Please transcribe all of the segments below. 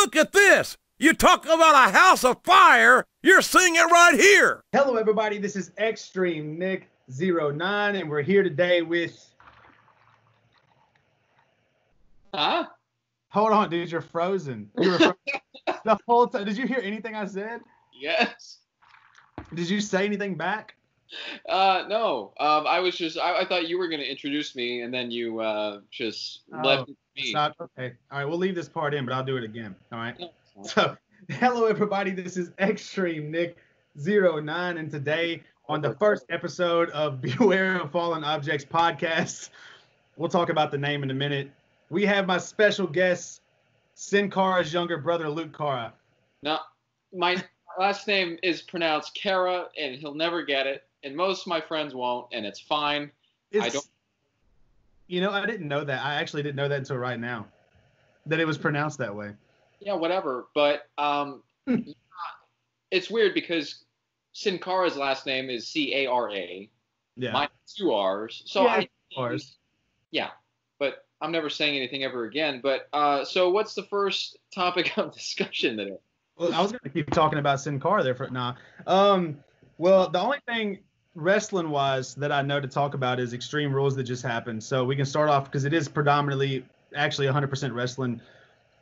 Look at this. You talk about a house of fire. You're seeing it right here. Hello, everybody. This is Extreme Nick09, and we're here today with... Huh? Hold on, dude. You're frozen. You were frozen the whole time. Did you hear anything I said? Yes. Did you say anything back? No. I thought you were going to introduce me, and then you just left me. Okay. All right, we'll leave this part in, but I'll do it again. All right. So, hello, everybody. This is Extreme Nick09, and today on the first episode of Beware of Fallen Objects podcast, we'll talk about the name in a minute. We have my special guest, Sin Cara's younger brother, Luke Cara. No, my last name is pronounced Cara, and he'll never get it, and most of my friends won't, and it's fine. I don't. You know, I didn't know that. I actually didn't know that until right now, that it was pronounced that way. Yeah, whatever. But it's weird because Sin Cara's last name is C-A-R-A. Yeah. Mine has 2 R's. So yeah, R's. Yeah, but I'm never saying anything ever again. But so what's the first topic of discussion today? Well, I was going to keep talking about Sin Cara there for now. Well, the only thing wrestling-wise that I know to talk about is Extreme Rules that just happened. So we can start off because it is predominantly actually 100% wrestling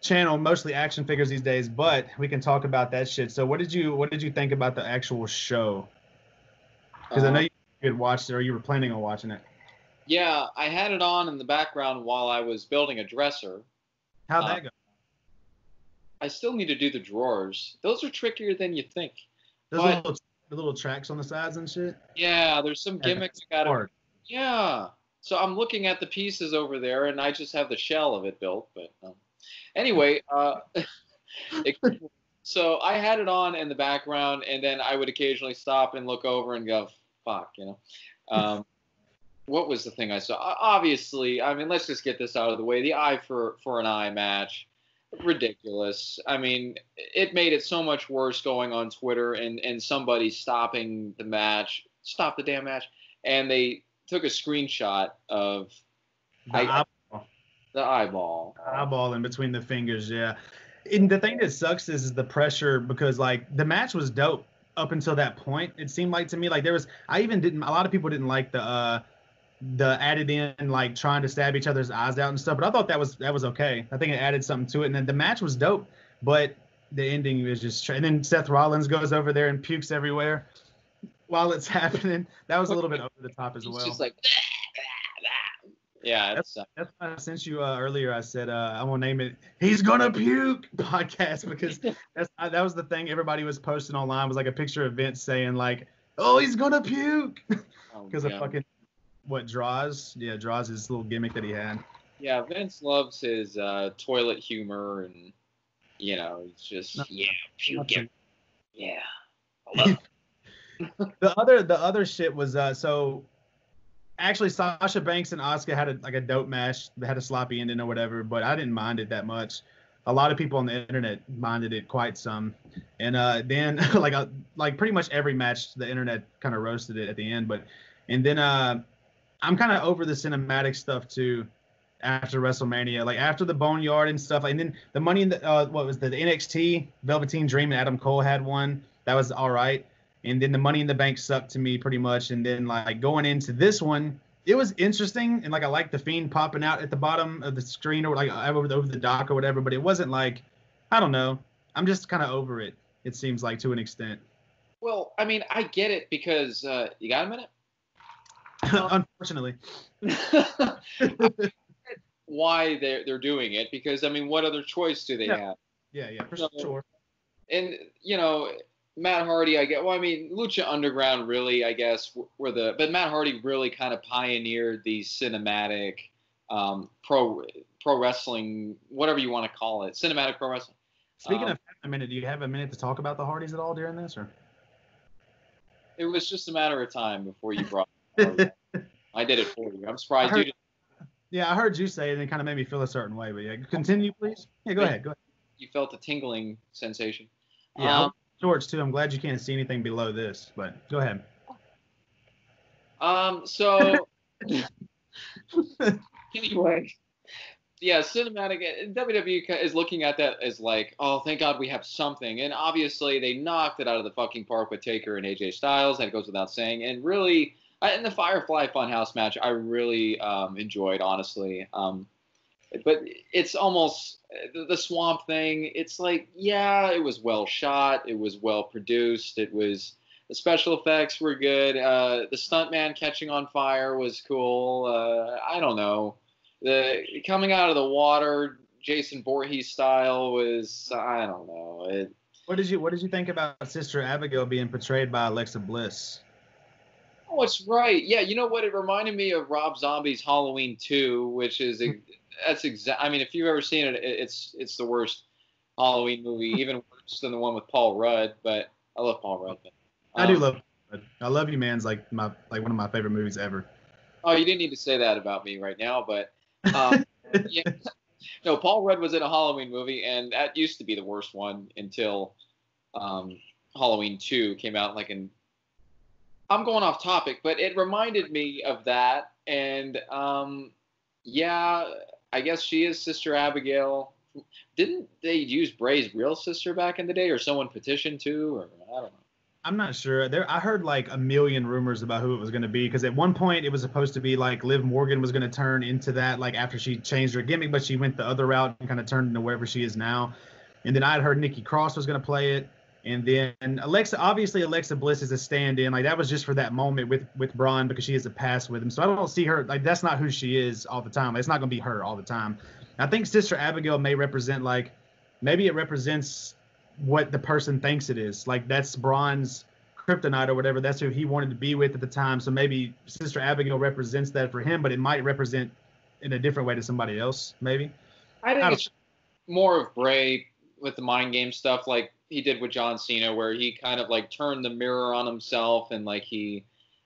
channel, mostly action figures these days, but we can talk about that shit. So what did you think about the actual show? Because I know you had watched it, or you were planning on watching it. Yeah, I had it on in the background while I was building a dresser. How'd that go? I still need to do the drawers. Those are trickier than you think. Those little tracks on the sides and shit? Yeah, there's some gimmicks I gotta... Yeah. So I'm looking at the pieces over there, and I just have the shell of it built. But anyway, so I had it on in the background, and then I would occasionally stop and look over and go, fuck, you know. What was the thing I saw? Obviously, I mean, let's just get this out of the way. The eye for an eye match. Ridiculous. I mean, it made it so much worse going on Twitter and somebody stopping the match, stop the damn match, and they took a screenshot of the eyeball. Eyeball in between the fingers, yeah. And the thing that sucks is the pressure, because like the match was dope up until that point. It seemed like to me, like a lot of people didn't like the added in, like trying to stab each other's eyes out and stuff, but I thought that was okay. I think it added something to it, and then the match was dope, but the ending was just and then Seth Rollins goes over there and pukes everywhere while it's happening. That was a little bit over the top as well. It's just like yeah, that's why since you earlier I said I'm gonna name it "He's Gonna Puke" podcast, because that was the thing everybody was posting online, was like a picture of Vince saying like, "Oh, he's gonna puke," because of fucking Droz? Yeah, Droz, his little gimmick that he had. Yeah, Vince loves his toilet humor, and you know, it's just puke. Yeah, I love it. The other shit was so actually Sasha Banks and Asuka had a dope match. They had a sloppy ending or whatever, but I didn't mind it that much. A lot of people on the internet minded it quite some, and then like pretty much every match the internet kind of roasted it at the end. And then I'm kind of over the cinematic stuff too after WrestleMania, like after the Boneyard and stuff. And then the money in the what was the NXT Velveteen Dream and Adam Cole had one that was all right. And then the Money in the Bank sucked to me pretty much. And then like going into this one, it was interesting, and like I liked the Fiend popping out at the bottom of the screen or like over the dock or whatever. But it wasn't like, I don't know. I'm just kind of over it. It seems like to an extent. Well, I mean, I get it because you got a minute. Unfortunately. Why they're doing it, because I mean, what other choice do they have? Yeah, for sure. And you know, Matt Hardy, I get. Well, I mean, Lucha Underground really, I guess, but Matt Hardy really kind of pioneered the cinematic pro wrestling, whatever you want to call it, cinematic pro wrestling. Speaking of a minute, do you have a minute to talk about the Hardys at all during this, or? It was just a matter of time before you brought. I did it for you. I'm surprised you didn't. Yeah, I heard you say it, and it kind of made me feel a certain way. But yeah, continue, please. Yeah, go ahead. You felt a tingling sensation. Yeah, shorts too. I'm glad you can't see anything below this, but go ahead. So anyway, Yeah, cinematic. WWE is looking at that as like, oh, thank God we have something. And obviously, they knocked it out of the fucking park with Taker and AJ Styles. That goes without saying. And really, in the Firefly Funhouse match, I really enjoyed, honestly. But it's almost the Swamp Thing. It's like, yeah, it was well shot. It was well produced. The special effects were good. The stuntman catching on fire was cool. I don't know. The coming out of the water, Jason Voorhees style was, I don't know. What did you think about Sister Abigail being portrayed by Alexa Bliss? Oh, it's right. Yeah, you know what? It reminded me of Rob Zombie's Halloween 2, which is that's exact. I mean, if you've ever seen it, it's the worst Halloween movie, even worse than the one with Paul Rudd. But I love Paul Rudd. But, I do love. I Love You Man's like one of my favorite movies ever. Oh, you didn't need to say that about me right now, but yeah. No, Paul Rudd was in a Halloween movie, and that used to be the worst one until Halloween 2 came out. I'm going off topic, but it reminded me of that, and yeah, I guess she is Sister Abigail. Didn't they use Bray's real sister back in the day, or someone petitioned to, or I don't know. I'm not sure. I heard like a million rumors about who it was going to be, because at one point it was supposed to be like Liv Morgan was going to turn into that, like after she changed her gimmick, but she went the other route and kind of turned into wherever she is now. And then I had heard Nikki Cross was going to play it. And then Alexa Bliss is a stand-in. Like that was just for that moment with Braun, because she has a past with him. So I don't see her, like that's not who she is all the time. Like, it's not going to be her all the time. I think Sister Abigail may represent maybe it represents what the person thinks it is. Like that's Braun's kryptonite or whatever. That's who he wanted to be with at the time. So maybe Sister Abigail represents that for him, but it might represent in a different way to somebody else, maybe. I think it's more of Bray with the mind game stuff, like he did with John Cena, where he kind of like turned the mirror on himself, and like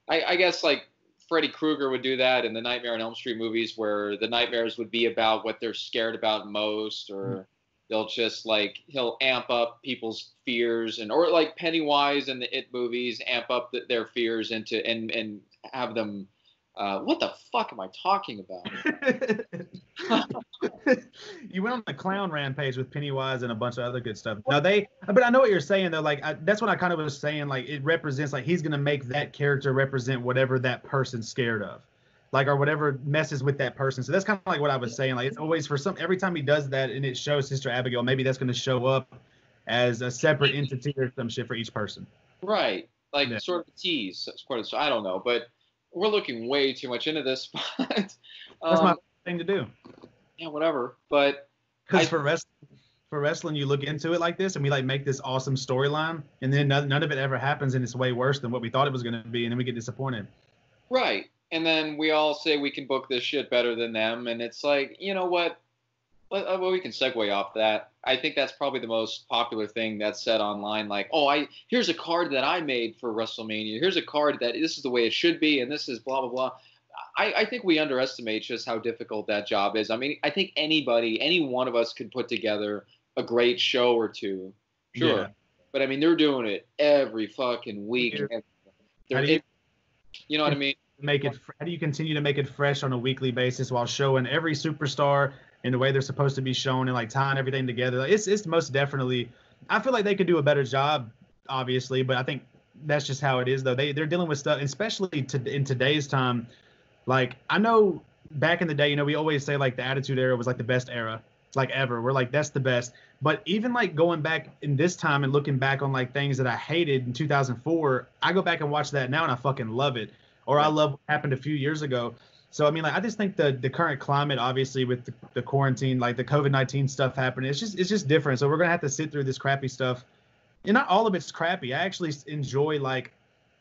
I guess like Freddy Krueger would do that in the Nightmare on Elm Street movies, where the nightmares would be about what they're scared about most, or they'll just like he'll amp up people's fears, or like Pennywise in the It movies amp up their fears into and have them. What the fuck am I talking about? You went on the clown rampage with Pennywise and a bunch of other good stuff. But I know what you're saying though. Like that's what I kind of was saying. Like it represents, like he's gonna make that character represent whatever that person's scared of, like, or whatever messes with that person. So that's kind of like what I was saying. Like it's always every time he does that and it shows Sister Abigail, maybe that's gonna show up as a separate entity or some shit for each person. Right. Like sort of a tease. So I don't know, but we're looking way too much into this. But that's my thing to do. Yeah, whatever. But because for wrestling, you look into it like this, and we like make this awesome storyline, and then none of it ever happens, and it's way worse than what we thought it was going to be, and then we get disappointed. Right. And then we all say we can book this shit better than them, and it's like, you know what? Well, we can segue off that. I think that's probably the most popular thing that's said online. Like, here's a card that I made for WrestleMania. Here's a card that this is the way it should be, and this is blah blah blah. I think we underestimate just how difficult that job is. I mean, I think any one of us could put together a great show or two, sure. Yeah. But I mean, they're doing it every fucking week. You know what I mean? How do you continue to make it fresh on a weekly basis while showing every superstar in the way they're supposed to be shown and like tying everything together? Like, it's most definitely. I feel like they could do a better job, obviously, but I think that's just how it is, though. They're dealing with stuff, especially in today's time. Like I know back in the day, we always say like the Attitude Era was like the best era, like ever. We're like that's the best. But even like going back in this time and looking back on like things that I hated in 2004, I go back and watch that now and I fucking love it. Or I love what happened a few years ago. So, I mean, like, I just think the current climate, obviously, with the quarantine, like the COVID-19 stuff happening, it's just different. So we're going to have to sit through this crappy stuff. And not all of it's crappy. I actually enjoy, like,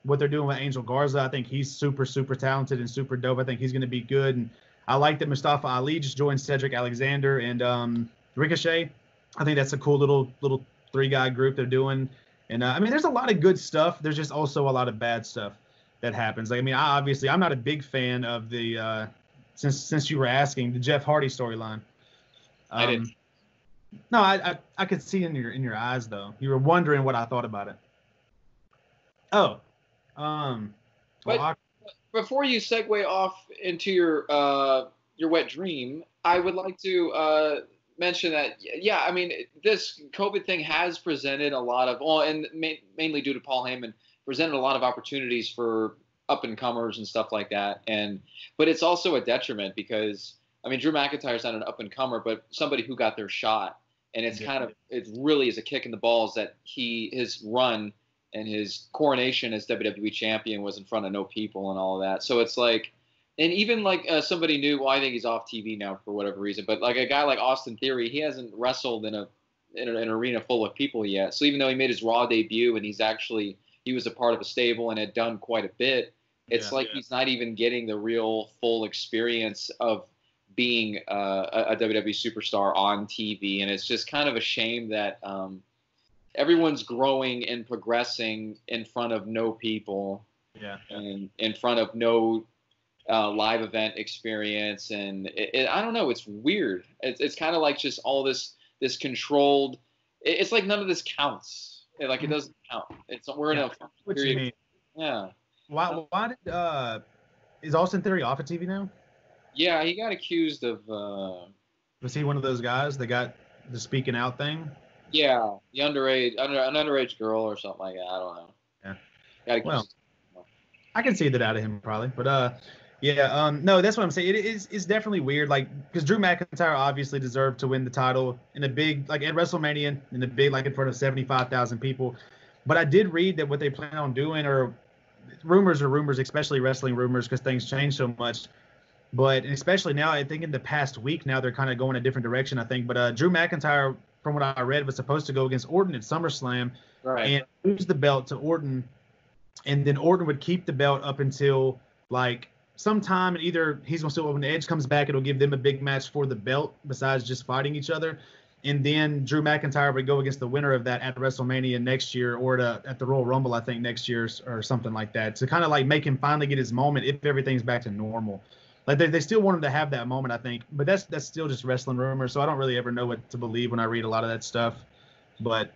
what they're doing with Angel Garza. I think he's super, super talented and super dope. I think he's going to be good. And I like that Mustafa Ali just joined Cedric Alexander and Ricochet. I think that's a cool little 3-guy group they're doing. And, I mean, there's a lot of good stuff. There's just also a lot of bad stuff that happens. Like, I mean, I'm not a big fan of the since you were asking, the Jeff Hardy storyline. I did. No, I could see in your eyes though. You were wondering what I thought about it. Oh, but before you segue off into your wet dream, I would like to mention that, yeah, I mean, this COVID thing has presented a lot of, well, and mainly due to Paul Heyman, presented a lot of opportunities for up-and-comers and stuff like that. But it's also a detriment because, I mean, Drew McIntyre's not an up-and-comer, but somebody who got their shot. And it's it really is a kick in the balls that his run and his coronation as WWE champion was in front of no people and all of that. So it's like, and even like somebody new, well, I think he's off TV now for whatever reason, but like a guy like Austin Theory, he hasn't wrestled in an arena full of people yet. So even though he made his Raw debut and he was a part of a stable and had done quite a bit, it's he's not even getting the real full experience of being a WWE superstar on TV. And it's just kind of a shame that everyone's growing and progressing in front of no people. Yeah. And in front of no live event experience, and I don't know, it's weird. It's kind of like just all this controlled. It's like none of this counts. Like it doesn't count. We're in a period. Yeah. Why did is Austin Theory off of TV now? Yeah, he got accused of. Was he one of those guys that got the speaking out thing? Yeah, the an underage girl or something like that. I don't know. Yeah. Well, I can see that out of him probably, but no, that's what I'm saying. It's definitely weird, like, because Drew McIntyre obviously deserved to win the title in a big, like, at WrestleMania, in the big, like, in front of 75,000 people. But I did read that what they plan on doing, or rumors, especially wrestling rumors, because things change so much. But especially now, I think in the past week now, they're kind of going a different direction, I think. But Drew McIntyre, from what I read, was supposed to go against Orton at SummerSlam and lose the belt to Orton. And then Orton would keep the belt up until, like, sometime, and either he's going to still, when Edge comes back, it'll give them a big match for the belt besides just fighting each other. And then Drew McIntyre would go against the winner of that at WrestleMania next year, or at the Royal Rumble, I think, next year or something like that, to kind of like make him finally get his moment if everything's back to normal. Like they still want him to have that moment, I think. But that's still just wrestling rumors, so I don't really ever know what to believe when I read a lot of that stuff. But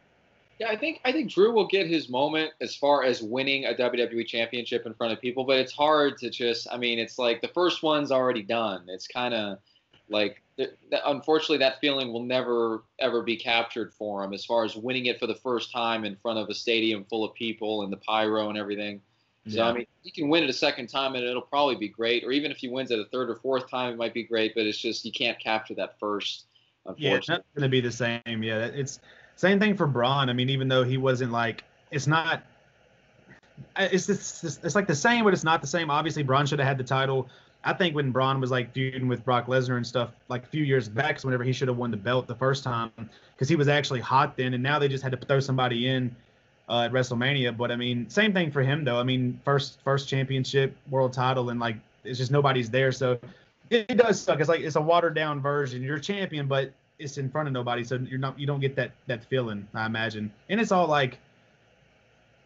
yeah, I think Drew will get his moment as far as winning a WWE championship in front of people, but it's hard to just, I mean, it's like the first one's already done. It's kind of like, unfortunately, that feeling will never, ever be captured for him as far as winning it for the first time in front of a stadium full of people and the pyro and everything. So, I mean, he can win it a second time and it'll probably be great. Or even if he wins it a third or fourth time, it might be great, but it's just, you can't capture that first, unfortunately. Yeah, it's not going to be the same. Yeah, it's same thing for Braun. I mean, even though he wasn't like, it's like the same, but it's not the same. Obviously, Braun should have had the title. I think when Braun was like feuding with Brock Lesnar and stuff, like a few years back, whenever he should have won the belt the first time, because he was actually hot then, and now they just had to throw somebody in at WrestleMania. But I mean, same thing for him though. I mean, first championship, world title, and like it's just nobody's there, so it does suck. It's like it's a watered down version. You're a champion, but it's in front of nobody, so you don't get that feeling, I imagine. And it's all like,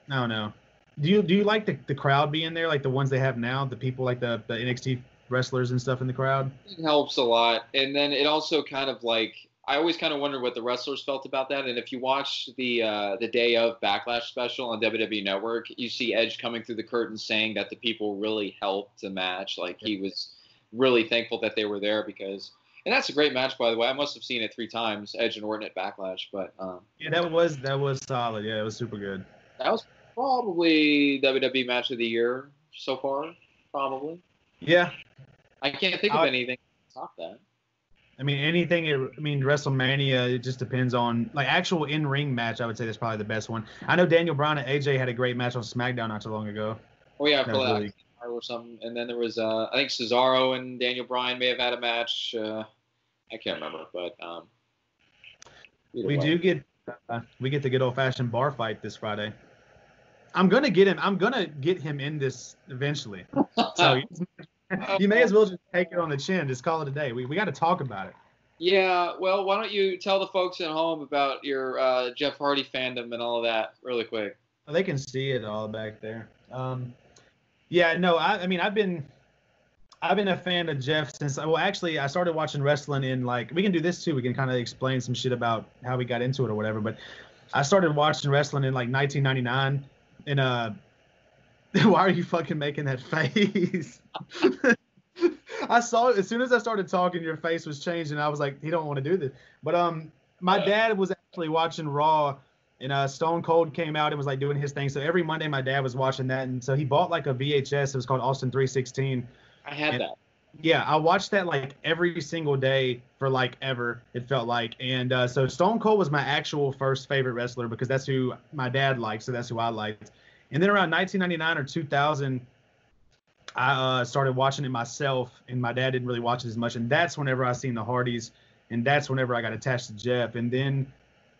I don't know. Do you like the crowd being there, like the ones they have now, the people like the NXT wrestlers and stuff in the crowd? It helps a lot. And then it also kind of like, I always kind of wonder what the wrestlers felt about that. And if you watch the Day of Backlash special on WWE Network, you see Edge coming through the curtain saying that the people really helped the match. Like he was really thankful that they were there because, and that's a great match, by the way. I must have seen it 3 times, Edge and Orton at Backlash. But yeah, that was solid. Yeah, it was super good. That was probably WWE match of the year so far, probably. Yeah. I can't think of anything to top that. I mean, WrestleMania, it just depends on, like, actual in-ring match, I would say that's probably the best one. I know Daniel Bryan and AJ had a great match on SmackDown not too long ago. Oh, yeah, really... or something. And then there was, I think Cesaro and Daniel Bryan may have had a match. I can't remember, but we get the good old-fashioned bar fight this Friday. I'm gonna get him in this eventually. So you may as well just take it on the chin. Just call it a day. We got to talk about it. Yeah. Well, why don't you tell the folks at home about your Jeff Hardy fandom and all of that really quick? Well, they can see it all back there. Yeah. No. I mean, I've been a fan of Jeff since. Well, actually, I started watching wrestling in, like, we can do this too. We can kind of explain some shit about how we got into it or whatever. But I started watching wrestling in like 1999. And why are you fucking making that face? I saw it as soon as I started talking, your face was changing. I was like, he don't want to do this. But my dad was actually watching Raw, and Stone Cold came out and was like doing his thing. So every Monday, my dad was watching that, and so he bought like a VHS. It was called Austin 316. I had that. Yeah, I watched that like every single day for like ever, it felt like. And so Stone Cold was my actual first favorite wrestler because that's who my dad liked, so that's who I liked. And then around 1999 or 2000, I started watching it myself, and my dad didn't really watch it as much. And that's whenever I seen the Hardys, and that's whenever I got attached to Jeff. And then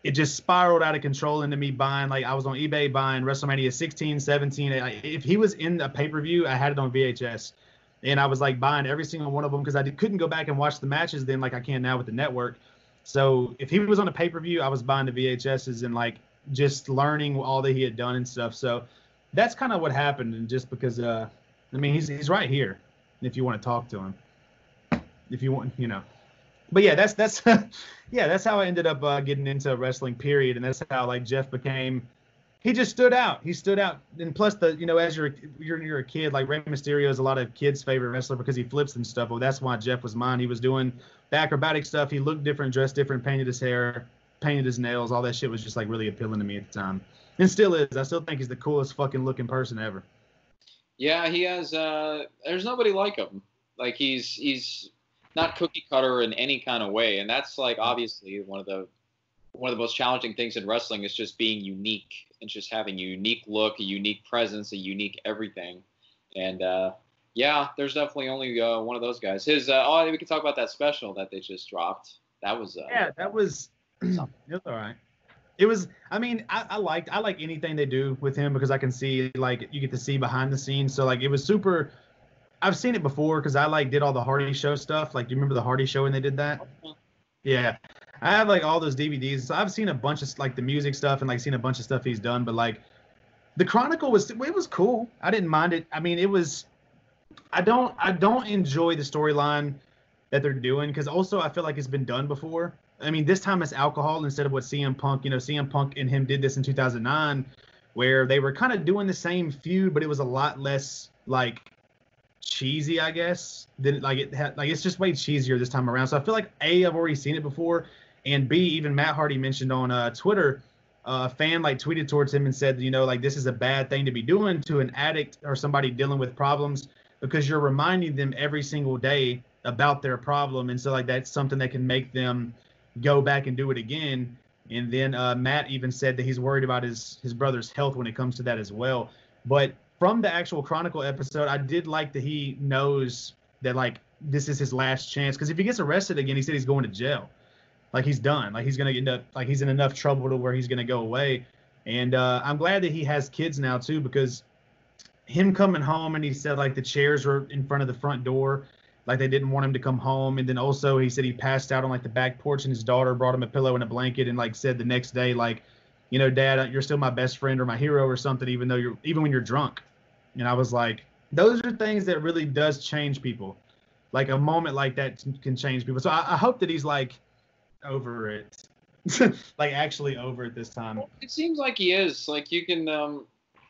it just spiraled out of control into me buying, like I was on eBay buying WrestleMania 16, 17. If he was in a pay-per-view, I had it on VHS. And I was like buying every single one of them because I couldn't go back and watch the matches then like I can now with the network. So if he was on a pay-per-view, I was buying the VHSs and like just learning all that he had done and stuff. So that's kind of what happened. And just because, I mean, he's right here if you want to talk to him, if you want, you know. But yeah, that's yeah, that's how I ended up getting into wrestling, period. And that's how like Jeff became. He just stood out. He stood out, and plus as you're a kid, like Rey Mysterio is a lot of kids' favorite wrestler because he flips and stuff. Well, that's why Jeff was mine. He was doing the acrobatic stuff. He looked different, dressed different, painted his hair, painted his nails. All that shit was just like really appealing to me at the time, and still is. I still think he's the coolest fucking looking person ever. Yeah, he has. There's nobody like him. Like he's not cookie cutter in any kind of way, and that's like obviously one of the most challenging things in wrestling is just being unique and just having a unique look, a unique presence, a unique everything. And yeah, there's definitely only one of those guys. His we could talk about that special that they just dropped. That was that was it was all right. It was, I mean, I like anything they do with him because I can see like you get to see behind the scenes. So like it was super. I've seen it before because I like did all the Hardy Show stuff. Like, do you remember the Hardy Show when they did that? Yeah. I have like all those DVDs. So I've seen a bunch of like the music stuff and like seen a bunch of stuff he's done. But like the Chronicle was cool. I didn't mind it. I mean, it was. I don't enjoy the storyline that they're doing because also I feel like it's been done before. I mean, this time it's alcohol instead of what CM Punk. You know, CM Punk and him did this in 2009, where they were kind of doing the same feud, but it was a lot less like cheesy, I guess. Than like it's just way cheesier this time around. So I feel like I've already seen it before. And B, even Matt Hardy mentioned on Twitter, a fan like tweeted towards him and said, like this is a bad thing to be doing to an addict or somebody dealing with problems because you're reminding them every single day about their problem. And so like that's something that can make them go back and do it again. And then Matt even said that he's worried about his brother's health when it comes to that as well. But from the actual Chronicle episode, I did like that he knows that like this is his last chance because if he gets arrested again, he said he's going to jail. Like he's done. Like he's gonna end up like he's in enough trouble to where he's gonna go away. And I'm glad that he has kids now too because him coming home and he said like the chairs were in front of the front door, like they didn't want him to come home. And then also he said he passed out on like the back porch and his daughter brought him a pillow and a blanket and like said the next day like, Dad, you're still my best friend or my hero or something even when you're drunk. And I was like, those are things that really does change people. Like a moment like that can change people. So I hope that he's like over it like actually over it this time. It seems like he is. Like you can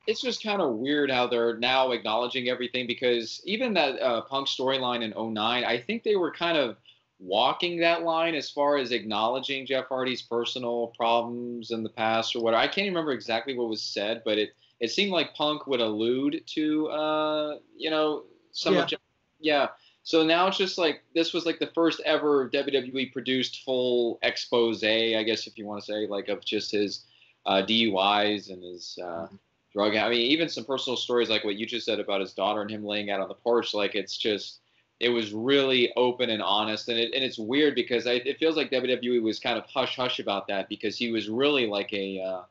it's just kind of weird how they're now acknowledging everything because even that Punk storyline in 2009, I think they were kind of walking that line as far as acknowledging Jeff Hardy's personal problems in the past or whatever. I can't remember exactly what was said, but it seemed like Punk would allude to some of Jeff. Yeah. So now it's just like this was like the first ever WWE produced full expose, I guess if you want to say, like of just his DUIs and his drug. I mean, even some personal stories like what you just said about his daughter and him laying out on the porch. Like it was really open and honest, and it's weird because it feels like WWE was kind of hush hush about that because he was really like a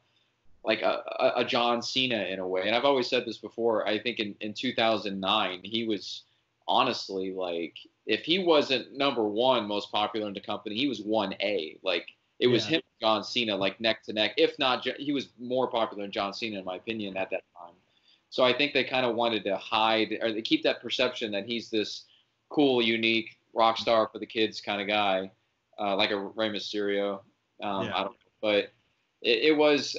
John Cena in a way. And I've always said this before. I think in 2009 he was. Honestly, like if he wasn't number one most popular in the company, he was 1A. Like it was him, and John Cena, like neck to neck. If not, he was more popular than John Cena in my opinion at that time. So I think they kind of wanted to hide or they keep that perception that he's this cool, unique rock star for the kids kind of guy, like a Rey Mysterio. I don't know, but it was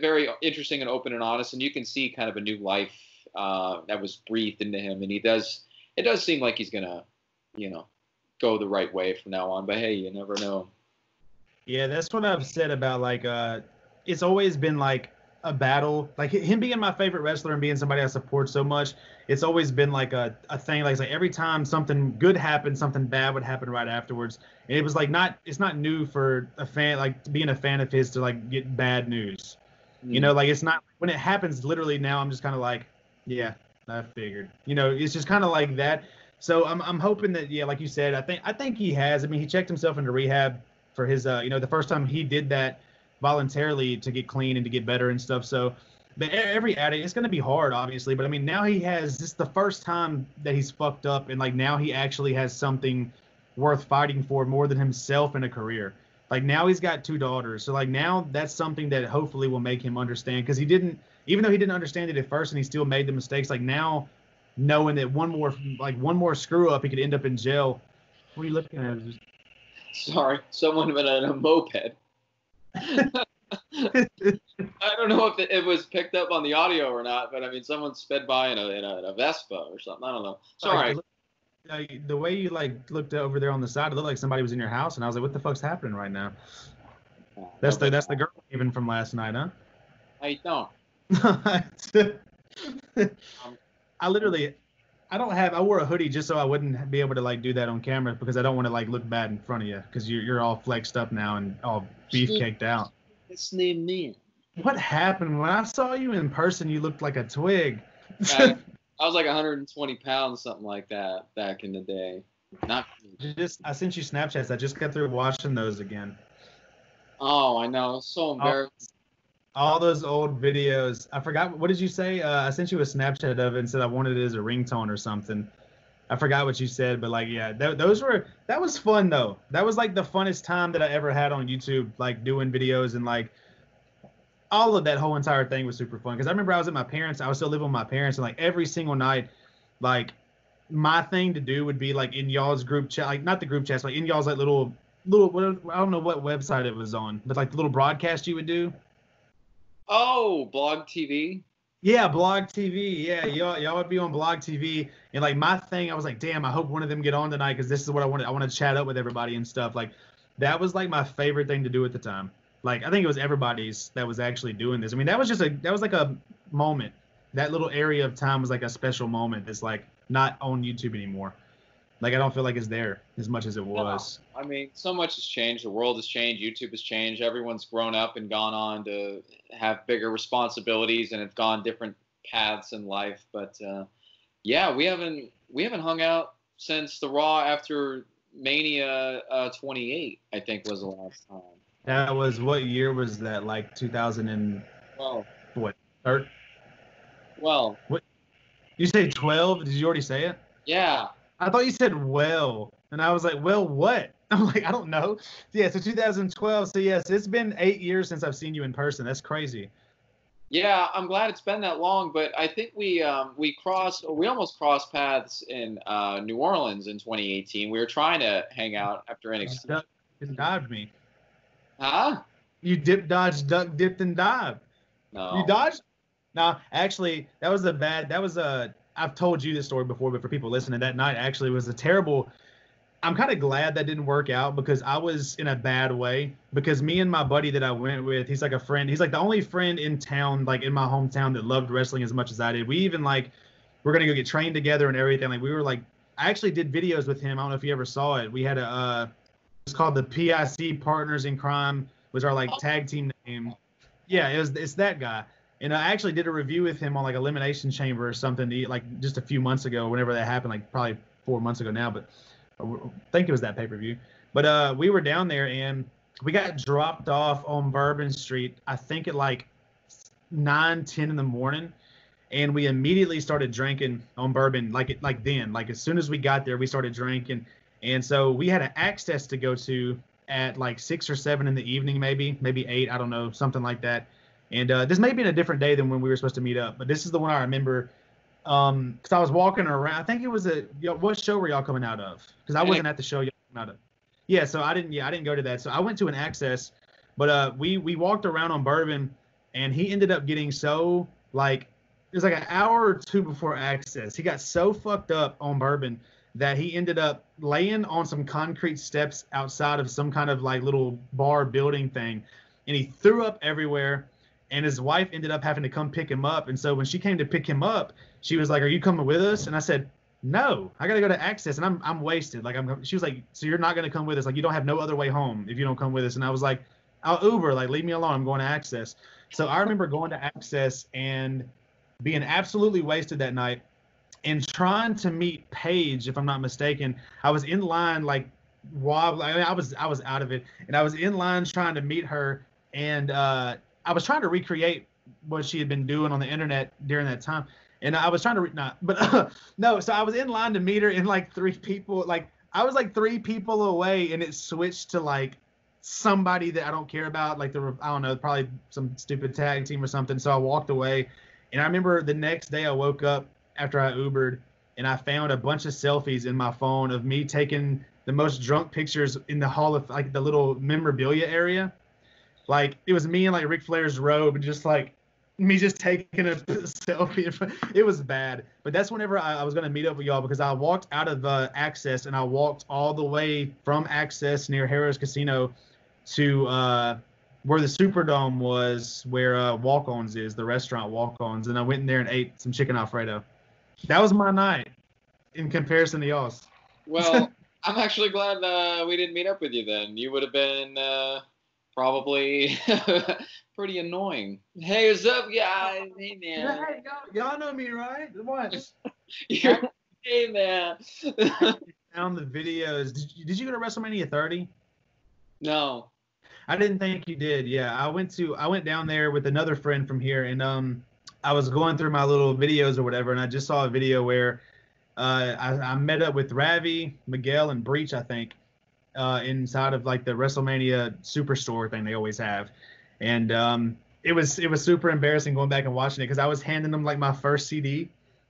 very interesting and open and honest, and you can see kind of a new life that was breathed into him, and it it does seem like he's gonna, go the right way from now on. But hey, you never know. Yeah, that's what I've said about like it's always been like a battle. Like him being my favorite wrestler and being somebody I support so much, it's always been like a thing. Like, it's like every time something good happened, something bad would happen right afterwards. And it was like it's not new for a fan, like being a fan of his, to like get bad news. Like it's not, when it happens literally now, I'm just kind of like, yeah, I figured. It's just kind of like that. So I'm hoping that, yeah, like you said, I think he has. I mean, he checked himself into rehab for his the first time he did that voluntarily to get clean and to get better and stuff. So, but every addict, it's going to be hard, obviously. But I mean, now he has, this is the first time that he's fucked up, and like now he actually has something worth fighting for more than himself in a career. Like now he's got 2 daughters. So like now that's something that hopefully will make him understand, because even though he didn't understand it at first and he still made the mistakes, like now knowing that one more screw up, he could end up in jail. What are you looking at? Sorry, someone in a moped. I don't know if it was picked up on the audio or not, but I mean, someone sped by in a Vespa or something. I don't know. Sorry. The way you looked over there on the side, it looked like somebody was in your house, and I was like, "What the fuck's happening right now?" That's the girl even from last night, huh? I don't. I wore a hoodie just so I wouldn't be able to like do that on camera, because I don't want to like look bad in front of you, because you're all flexed up now and all beefcaked out. It's named me. What happened? When I saw you in person, you looked like a twig. I was like 120 pounds, something like that, back in the day. Not I sent you Snapchats. I just got through watching those again. Oh, I know. So embarrassing. All those old videos. I forgot. What did you say? I sent you a Snapchat of it and said I wanted it as a ringtone or something. I forgot what you said, but like, yeah, that was fun though. That was like the funnest time that I ever had on YouTube, like doing videos, and like all of that whole entire thing was super fun. Because I remember I was at my parents. I was still living with my parents, and like every single night, like my thing to do would be like in y'all's group chat, like not the group chats, like in y'all's like little. I don't know what website it was on, but like the little broadcast you would do. Oh, Blog TV. Yeah, Blog TV. Yeah, y'all would be on Blog TV, and like my thing, I was like, damn, I hope one of them get on tonight, because this is what I wanted. I want to chat up with everybody and stuff. Like that was like my favorite thing to do at the time. Like I think it was everybody's that was actually doing this. I mean, that was like a moment. That little area of time was like a special moment that's like not on YouTube anymore. Like I don't feel like it's there as much as it was. No. I mean, so much has changed. The world has changed. YouTube has changed. Everyone's grown up and gone on to have bigger responsibilities, and it's gone different paths in life. But yeah, we haven't hung out since the Raw after Mania 28. I think was the last time. That was, what year was that? Like 2012. What? 13? Well. What? You say 12? Did you already say it? Yeah. I thought you said well, and I was like, well, what? I'm like, I don't know. Yeah, so 2012. So yes, it's been 8 years since I've seen you in person. That's crazy. Yeah, I'm glad it's been that long, but I think we almost crossed paths in New Orleans in 2018. We were trying to hang out after NXT. You dodged me. Huh? You dipped, dodged, duck, dipped, and dived. No. You dodged? No, actually, I've told you this story before, but for people listening, that night actually was a terrible. I'm kind of glad that didn't work out, because I was in a bad way. Because me and my buddy that I went with, he's like a friend. He's like the only friend in town, like in my hometown, that loved wrestling as much as I did. We even like, we're gonna go get trained together and everything. Like we were like, I actually did videos with him. I don't know if you ever saw it. We had it's called the PIC Partners in Crime, was our like tag team name. Yeah, it's that guy. And I actually did a review with him on like Elimination Chamber or something, like just a few months ago, whenever that happened, like probably 4 months ago now, but I think it was that pay-per-view. But we were down there, and we got dropped off on Bourbon Street, I think at like 9-10 in the morning, and we immediately started drinking on Bourbon, like as soon as we got there, we started drinking. And so we had an access to go to at like 6 or 7 in the evening, maybe 8, I don't know, something like that. And this may be in a different day than when we were supposed to meet up, but this is the one I remember. Because I was walking around. I think it was what show were y'all coming out of? Because I wasn't at the show y'all came out of. Yeah, so I didn't go to that. So I went to an access, but we walked around on Bourbon, and he ended up getting so like it was like an hour or two before Access. He got so fucked up on bourbon that he ended up laying on some concrete steps outside of some kind of like little bar building thing, and he threw up everywhere. And his wife ended up having to come pick him up. And so when she came to pick him up, she was like, "Are you coming with us?" And I said, "No, I gotta go to Access, and I'm wasted." Like she was like, "So you're not gonna come with us? Like you don't have no other way home if you don't come with us?" And I was like, "I'll Uber. Like leave me alone. I'm going to Access." So I remember going to Access and being absolutely wasted that night, and trying to meet Paige, if I'm not mistaken. I was in line like wobbling. I mean, I was out of it, and I was in line trying to meet her, and I was trying to recreate what she had been doing on the internet during that time. And I was trying to no. So I was in line to meet her, and like three people, like I was like three people away, and it switched to like somebody that I don't care about, like I don't know, probably some stupid tag team or something. So I walked away, and I remember the next day I woke up after I Ubered, and I found a bunch of selfies in my phone of me taking the most drunk pictures in the hall of like the little memorabilia area. Like it was me in like Ric Flair's robe, and just like me just taking a selfie. It was bad. But that's whenever I was going to meet up with y'all, because I walked out of Access, and I walked all the way from Access near Harrah's Casino to where the Superdome was, where Walk-Ons is, the restaurant Walk-Ons. And I went in there and ate some chicken Alfredo. That was my night in comparison to y'all's. Well, I'm actually glad we didn't meet up with you then. You would have been probably pretty annoying. Hey, what's up, guys? Hey, man. Hey, y'all know me, right? What? Hey, man. Found the videos. Did you go to WrestleMania 30? No. I didn't think you did. Yeah, I went down there with another friend from here, and I was going through my little videos or whatever, and I just saw a video where I met up with Ravi, Miguel, and Breach, I think, inside of like the WrestleMania Superstore thing they always have, and it was super embarrassing going back and watching it, because I was handing them like my first CD,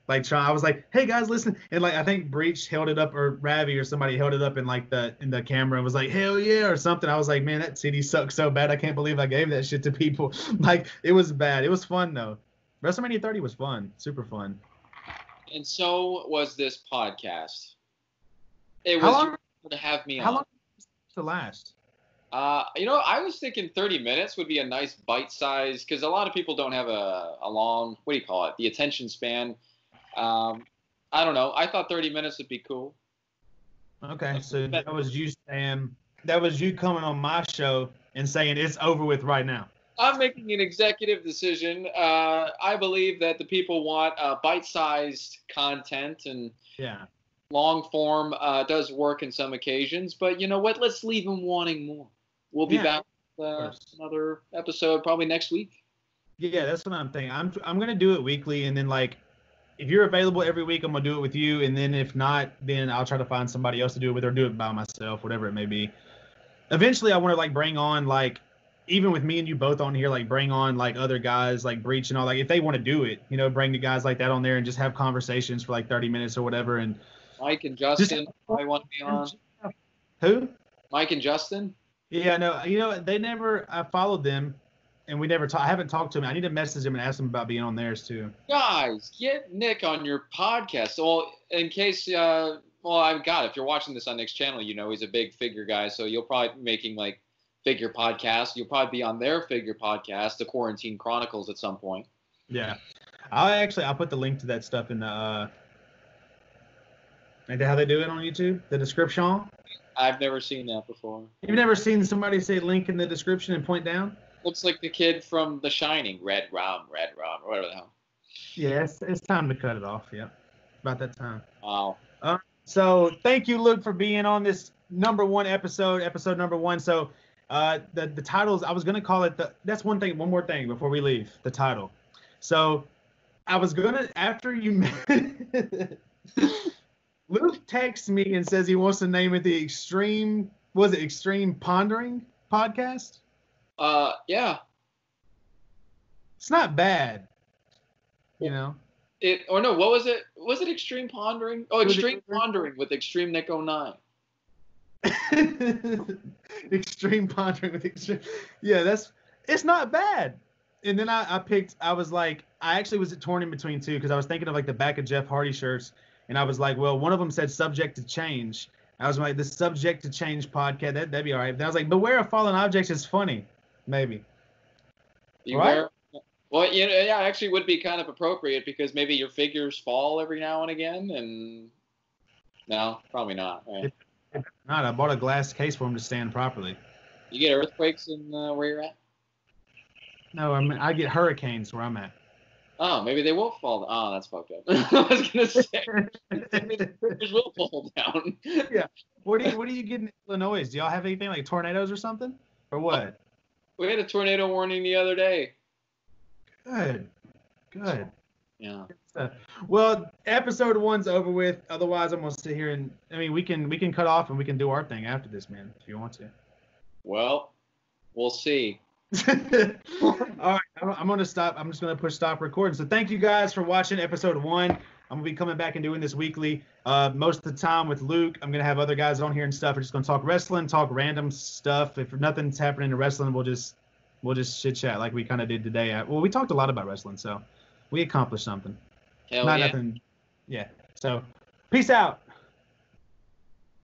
like I was like, "Hey guys, listen," and like I think Breach held it up, or Ravi or somebody held it up in like in the camera and was like, "Hell yeah," or something. I was like, "Man, that CD sucks so bad. I can't believe I gave that shit to people." Like it was bad. It was fun though. WrestleMania 30 was fun, super fun. And so was this podcast. It was How long to have me on. How long to last? I was thinking 30 minutes would be a nice bite size, because a lot of people don't have a long, what do you call it, the attention span. I don't know. I thought 30 minutes would be cool. Okay, so that was you saying, that was you coming on my show and saying it's over with right now. I'm making an executive decision. I believe that the people want bite-sized content, and long form does work in some occasions. But you know what? Let's leave them wanting more. We'll be back with another episode probably next week. Yeah, that's what I'm thinking. I'm gonna do it weekly, and then like, if you're available every week, I'm gonna do it with you, and then if not, then I'll try to find somebody else to do it with, or do it by myself, whatever it may be. Eventually, I want to like bring on like, even with me and you both on here, like bring on like other guys like Breach and all, like if they want to do it, bring the guys like that on there and just have conversations for like 30 minutes or whatever. And Mike and Justin, I want to be on. Who? Mike and Justin. Yeah, no, they never. I followed them, and we never. I haven't talked to them. I need to message them and ask them about being on theirs too. Guys, get Nick on your podcast. Well, in case, if you're watching this on Nick's channel, he's a big figure guy, so you'll probably be making like figure podcast. You'll probably be on their figure podcast, the Quarantine Chronicles, at some point. Yeah, I'll put the link to that stuff in the and how they do it on YouTube, the description. I've never seen that before. You've never seen somebody say link in the description and point down? Looks like the kid from The Shining, Red Rum, whatever the hell. Yeah, it's time to cut it off. Yeah, about that time. Wow. So thank you, Luke, for being on this number one episode number one. So the titles, I was gonna call it one more thing before we leave, the title. So I was gonna, after you met Luke texts me and says he wants to name it the Extreme Pondering Podcast? Yeah. It's not bad. What was it? Was it Extreme Pondering? Oh, Extreme Pondering with Extreme Nick 09. Extreme Pondering with Extreme. Yeah, it's not bad. and then I was like, I actually was torn in between two because I was thinking of like the back of Jeff Hardy shirts, and I was like, well, one of them said subject to change. I was like, the subject to change podcast, that'd be all right. Then I was like, beware of fallen objects is funny, maybe. Right? Well, yeah, actually would be kind of appropriate because maybe your figures fall every now and again, and no, probably not. Right? If not, I bought a glass case for them to stand properly. You get earthquakes in where you're at? No, I mean I get hurricanes where I'm at. Oh, maybe they will fall. Oh, that's fucked up. I was gonna say maybe the figures will fall down. Yeah. What do you get in Illinois? Do y'all have anything like tornadoes or something, or what? We had a tornado warning the other day. Good. Yeah. Well, episode 1's over with. Otherwise, I'm gonna sit here and we can cut off and we can do our thing after this, man, if you want to. Well, we'll see. All right, I'm gonna stop. I'm just gonna push stop recording. So thank you guys for watching episode 1. I'm gonna be coming back and doing this weekly. Most of the time with Luke, I'm gonna have other guys on here and stuff. We're just gonna talk wrestling, talk random stuff. If nothing's happening in wrestling, we'll just chit chat like we kind of did today. Well, we talked a lot about wrestling, so we accomplished something. Hell yeah. Nothing. Yeah. So, peace out.